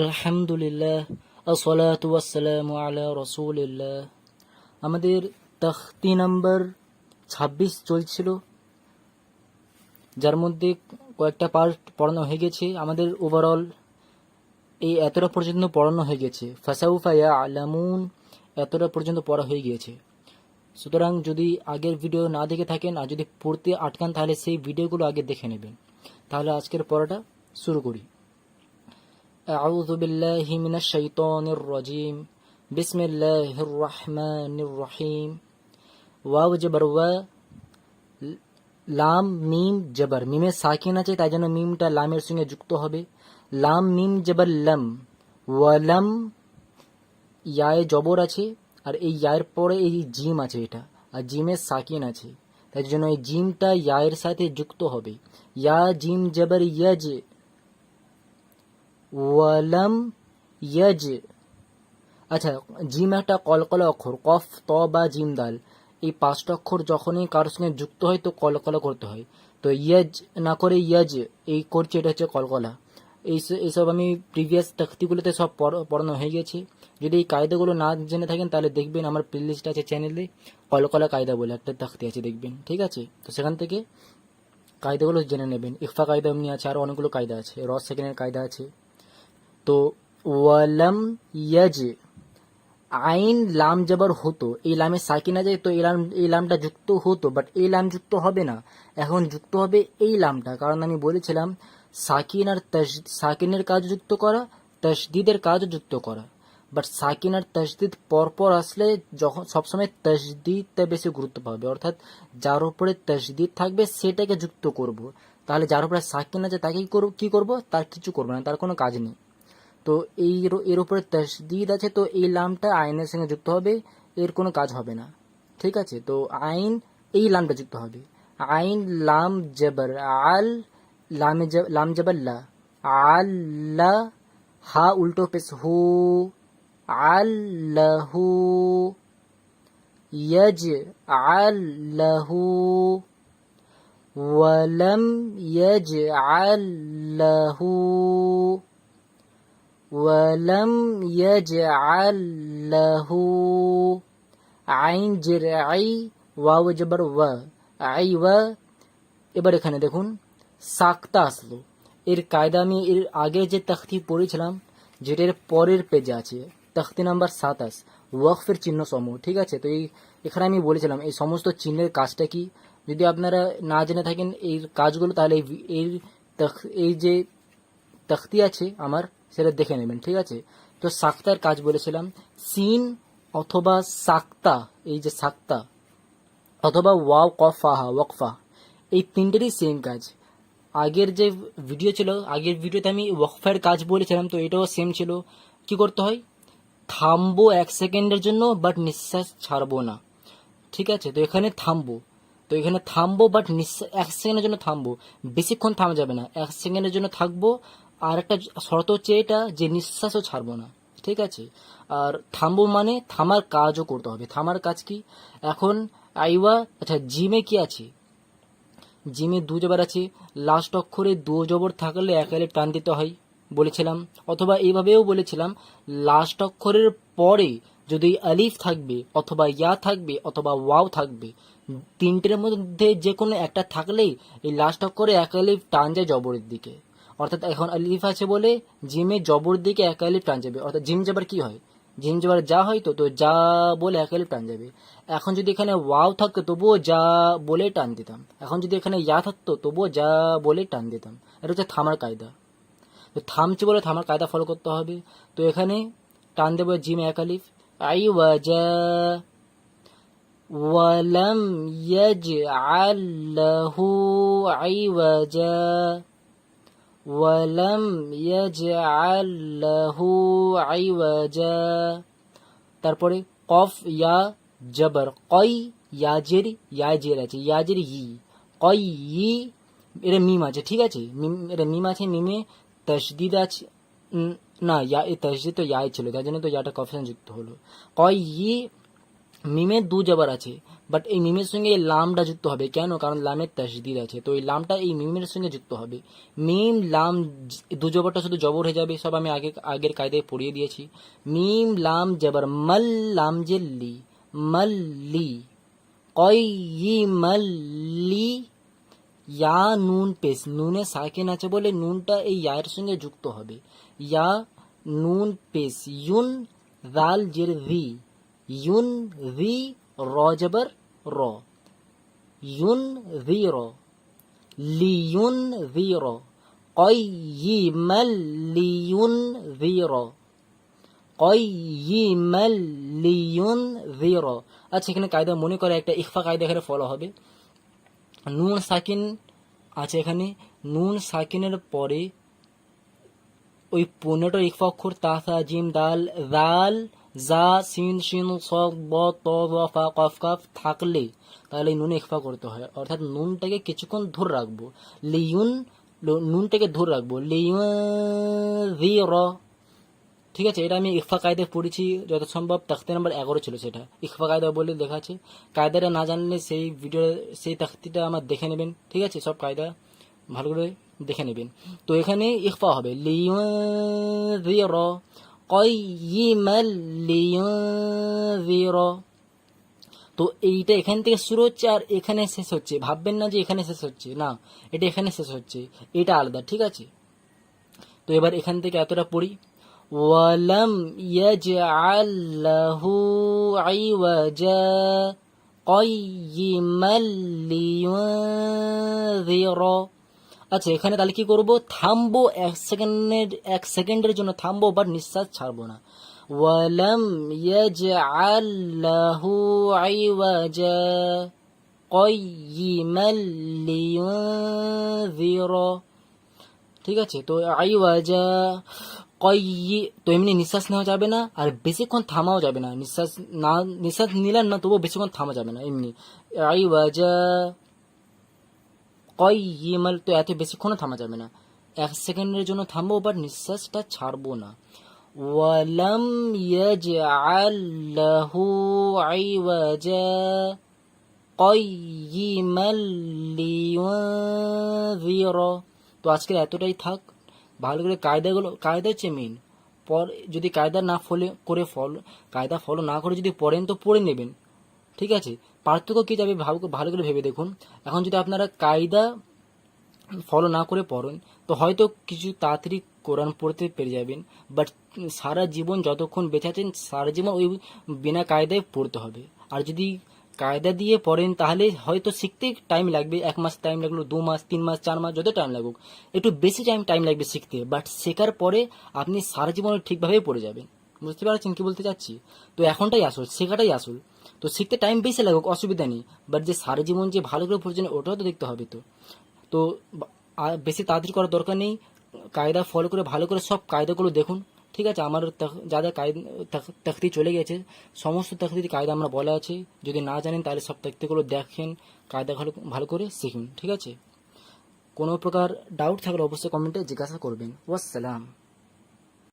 আলহামদুলিল্লাহ আসসালাতু ওয়াসসালামু আলা রাসূলিল্লাহ। আমাদের তাখতি নাম্বার 26 চলছিল, যার মধ্যে কয়েকটা পার্ট পড়ানো হয়ে গেছে। আমাদের ওভারঅল এই এতটা পর্যন্ত পড়ানো হয়ে গেছে। ফাসাউফা ইয়ালামুন এতটা পর্যন্ত পড়া হয়ে গিয়েছে। সুতরাং যদি আগের ভিডিও না দেখে থাকেন আর যদি পড়তে আটকান তাহলে সেই ভিডিওগুলো আগে দেখে নেবেন। তাহলে আজকের পড়াটা শুরু করি। أعوذ بالله من الشيطان الرجيم بسم الله الرحمن الرحيم ওয়াও জবর ওয়া, লাম মিম জবর, মিমে সাকিন আছে তাই জন্য মিমটা লামের সঙ্গে যুক্ত হবে। লাম মিম জবর লম, ওয়ালাম, ইয়ায়ে জবর আছে আর এই ইয়ার পরে এই জিম আছে, এটা আর জিমে সাকিন আছে তাই জন্য এই জিমটা ইয়ায়ের সাথে যুক্ত হবে। ইয়া জিম জবর ইয়াজ, ওয়ালাম ইয়াজ। আচ্ছা, জিম একটা কলকলা অক্ষর, কফ ত বা জিম দাল, এই পাঁচটা অক্ষর যখনই কারোর সঙ্গে যুক্ত হয় তো কলকলা করতে হয়। তো ইয়াজ না করে ইয়াজ এই করছে, এটা হচ্ছে কলকলা। এইসব আমি প্রিভিয়াস তখতিগুলোতে সব পড়ানো হয়ে গেছে। যদি এই কায়দাগুলো না জেনে থাকেন তাহলে দেখবেন আমার প্লেলিস্ট আছে চ্যানেলে, কলকলা কায়দা বলে একটা তখতি আছে, দেখবেন, ঠিক আছে? তো সেখান থেকে কায়দাগুলো জেনে নেবেন। ইকফা কায়দা এমনি আছে, আর অনেকগুলো কায়দা আছে, রস সেকেন্ডের কায়দা আছে। তো ওয়ালাম ইয়াজ, আইন লাম জবর হতো, এই লামে সাকিন আছে তো এই লামটা যুক্ত হতো, বাট এই লাম যুক্ত হবে না, এখন যুক্ত হবে এই লামটা। কারণ আমি বলেছিলাম সাকিন আর সাকিনের কাজ যুক্ত করা, তশদিদের কাজ যুক্ত করা। বাট সাকিন আর তশদিদ পরপর আসলে যখন সবসময় তশদিদটা বেশি গুরুত্ব পাবে, অর্থাৎ যার উপরে তশদিদ থাকবে সেটাকে যুক্ত করব। তাহলে যার উপরে সাকিন আছে তাকে কি করব? তার কিছু করবো না, তার কোনো কাজ নেই। তো এর উপরে তশদিদ আছে তো এই লামটা আইনের সঙ্গে যুক্ত হবে, এর কোনো কাজ হবে না, ঠিক আছে? তো আইন এই লামটা যুক্ত হবে। আইন লাম জবর আল, লাম জবর লা, আল্লা, হা উল্টো পেশ হু, আল্লাহু, ইয়াজ আল্লাহু, ওয়ালাম ইয়াজ আল্লাহু, ওয়ালাম ইয়াজআল লাহু। আইন জের আই, ওয়াও জবর ওয়া, আই ওয়া। এবার এখানে দেখুন সাকতা আসলো। এর কায়দা আমি এর আগে যে তখতি পড়েছিলাম যেটার পরের পেজে আছে, তখতি নাম্বার 27, ওয়াকফের চিহ্ন সমূহ, ঠিক আছে? তো এখানে আমি বলেছিলাম এই সমস্ত চিহ্নের কাজটা কি। যদি আপনারা না জেনে থাকেন এই কাজগুলো তাহলে এই যে তখতি আছে আমার সেটা দেখে নেবেন, ঠিক আছে? তো সাক্তার কাজ বলেছিলাম সিন অথবা সাক্তা, এই যে সাক্তা অথবা ওয়াও কফা ওয়াকফা, এই তিনটেরই সেম কাজ। আগের যে ভিডিও ছিল, আগের ভিডিওতে আমি ওয়াকফার কাজ বলেছিলাম, তো এটাও সেম ছিল। কি করতে হয়? থামবো 1 সেকেন্ডের জন্য বাট নিঃশ্বাস ছাড়বো না, ঠিক আছে? তো এখানে থামবো বাট নিঃশ্বাস 1 সেকেন্ডের জন্য থামবো, বেশিক্ষণ থামা যাবে না, 1 সেকেন্ডের জন্য থাকবো। আর একটা শর্ত হচ্ছে এটা যে নিঃশ্বাসও ছাড়বো না, ঠিক আছে? আর থামবো মানে থামার কাজও করতে হবে। থামার কাজ কি? এখন আইওয়া, আচ্ছা জিমে কি আছে? জিমে দু জবর আছে, লাস্ট অক্ষরে দু জবর থাকলে এক আলিফ টান দিতে হয় বলেছিলাম। অথবা এইভাবেও বলেছিলাম লাস্ট অক্ষরের পরে যদি আলিফ থাকবে অথবা ইয়া থাকবে অথবা ওয়াও থাকবে, তিনটের মধ্যে যে কোনো একটা থাকলেই এই লাস্ট অক্ষরে এক আলিফ টান যায় জবরের দিকে। অর্থাৎ এখন আলিফ আছে বলে জিমে জবর দিকে এক আলিফ টান যাবে, অর্থাৎ জিম জবর কি হয়? জিম জবর যা হয়, তো যা বলে এক আলিফ টান যাবে। এখন যদি এখানে ওয়াও থাকতো তবুও যা বলে টান দিতাম, এখন যদি এখানে ইয়া থাকতো তবুও যা বলে টান দিতাম। এটা হচ্ছে থামার কায়দা। তো থামছে বলে থামার কায়দা ফলো করতে হবে। তো এখানে টান দেবো জিমে এক আলিফ, আই ওয়াজা, ওয়ালাম ইয়াজআল লাহু আইওয়াজা, ওয়ালাম ইয়াজআল লাহু আইওয়াজা। তারপরে কফ ইয়া জবর কই, ইয়াজের আছে, ইয়াজের ই, কই ই, এটা মিম আছে, ঠিক আছে? এটা মিম আছে, মিমে তশদিদ আছে না, ইয়া এই তশদিদ তো ইয়াই ছিল তাই জন্য তো ইয়াটা কফেশন যুক্ত হলো। কই ই, মিমে দু জবর আছে, বাট এই মিমের সঙ্গে এই লামটা যুক্ত হবে কেন, কারণ লামের তাসদিদ আছে, তো এই লামটা এই মিমের সঙ্গে যুক্ত হবে। মিম লাম দু জবরটা শুধু জবর হয়ে যাবে, সব আমি আগের কায়দায় পড়িয়ে দিয়েছি। মিম লাম জবর মাল, লাম জেল্লি মাল্লি, কয়িমাল্লি, ইয়া নুন পেশ, নুনে সাকিন আছে বলে নুনটা এই ইয়ার সঙ্গে যুক্ত হবে। ইয়া নুন পেশ, ইউন দাল জের রি, ইউন রি, র জবর র, ইউন রি র, লিউন রি র, কয়িমাল্লিউন রি র, কয়িমাল্লিউন রি র। আচ্ছা, এখানে কায়দা মনে করে একটা ইখফা কায়দা এখানে ফলো হবে। নুন সাকিন আছে এখানে, নুন সাকিনের পরে ওই 15টা ইখফা অক্ষর তা সা জিম দাল জাল জা সিন শিন সদ ব ত জ ফা কফ কাফ থাকলে তাহলে নুনে ইখফা করতে হয়, অর্থাৎ নুনটাকে কিছুক্ষণ ধরে রাখবো। লিউন, নুনটাকে ধরে রাখবো, লিউন জি র। ঠিক আছে, এটা আমি ইখফা কায়দায় পড়েছি যত সম্ভব, তাখতি নাম্বার 11 ছিল সেটা, ইখফা কায়দা বলে লেখা আছে। কায়দাটা না জানলে সেই ভিডিও সেই তাখতিটা আমার দেখে নেবেন, ঠিক আছে, সব কায়দা ভালো করে দেখে নেবেন। তো এখানে ইখফা হবে লিয়ুনযির, কয়িমাল লিয়ুনযির। তো এইটা এখান থেকে শুরু হচ্ছে আর এখানে শেষ হচ্ছে, ভাববেন না যে এখানে শেষ হচ্ছে, না, এটা এখানে শেষ হচ্ছে, এটা আলাদা, ঠিক আছে। তো এবার এখান থেকে এতটা পড়ি। ওয়ালাম ইয়াজআল লাহু ইওয়াজা কয়িমাল লিয়ুনযির। আচ্ছা, এখানে তাহলে কি করব, থামবো, 1 সেকেন্ডের জন্য থামবো, বাট নিঃশ্বাস ছাড়বো না। ওয়ালাম ইয়াজআল লাহু ইওয়াজা কয়িমাল লিয়ুনযির। ঠিক আছে, তো আইওয়াজা তো এমনি নিঃশ্বাস নেওয়া যাবে না, আর বেশিক্ষণ থামাও যাবে না, নিঃশ্বাস নিলেন না তবুও বেশিক্ষণ থামা যাবে না, এমনি আইওয়াজা কয়িমাল, তো এত বেশিক্ষণও থামা যাবে না, 1 সেকেন্ডের জন্য থামবো, বাট নিঃশ্বাসটা ছাড়বো না। ওয়ালাম ইয়াজআল লাহু ইওয়াজা কয়িমাল লিয়ুনযির। তো আজকের এতটাই থাক। ভালো করে কায়দা হচ্ছে মেইন, যদি কায়দা ফলো না করে যদি পড়েন তো পড়ে নেবেন, ঠিক আছে। পার্থক্য কি যাবে ভালো করে ভেবে দেখুন। এখন যদি আপনারা কায়দা ফলো না করে পড়েন তো হয়তো কিছু তাড়াতাড়ি কোরআন পড়তে পেরে যাবেন, বাট সারা জীবন যতক্ষণ বেঁচে আছেন সারা জীবন ওই বিনা কায়দায় পড়তে হবে। আর যদি কায়দা দিয়ে পড়েন তাহলে হয়তো শিখতে টাইম লাগবে, 1 মাস টাইম লাগলো, 2 মাস, 3 মাস, 4 মাস, যত টাইম লাগুক, একটু বেশি টাইম লাগবে শিখতে, বাট শেখার পরে আপনি সারা জীবন ঠিকভাবেই পড়ে যাবেন। বুঝতে পারছেন কি বলতে চাচ্ছি? তো এখনটাই আসল, শেখাটাই আসল। তো শিখতে টাইম বেশি লাগুক অসুবিধা নেই, বাট যে সারা জীবন যে ভালো করে পড়ছেন ওটাও তো দেখতে হবে। তো বেশি তাড়াতাড়ি করার দরকার নেই, কায়দা ফলো করে ভালো করে সব কায়দাগুলো দেখুন, ঠিক আছে। আমার যা যা তাখতি চলে গেছে সমস্ত তাখতির কায়দা আমরা বলা আছে, যদি না জানেন তাহলে সব তাখতিগুলো দেখেন, কায়দা ভালো করে শিখুন, ঠিক আছে। কোনো প্রকার ডাউট থাকলে অবশ্যই কমেন্টে জিজ্ঞাসা করবেন। ওয়াসসালাম।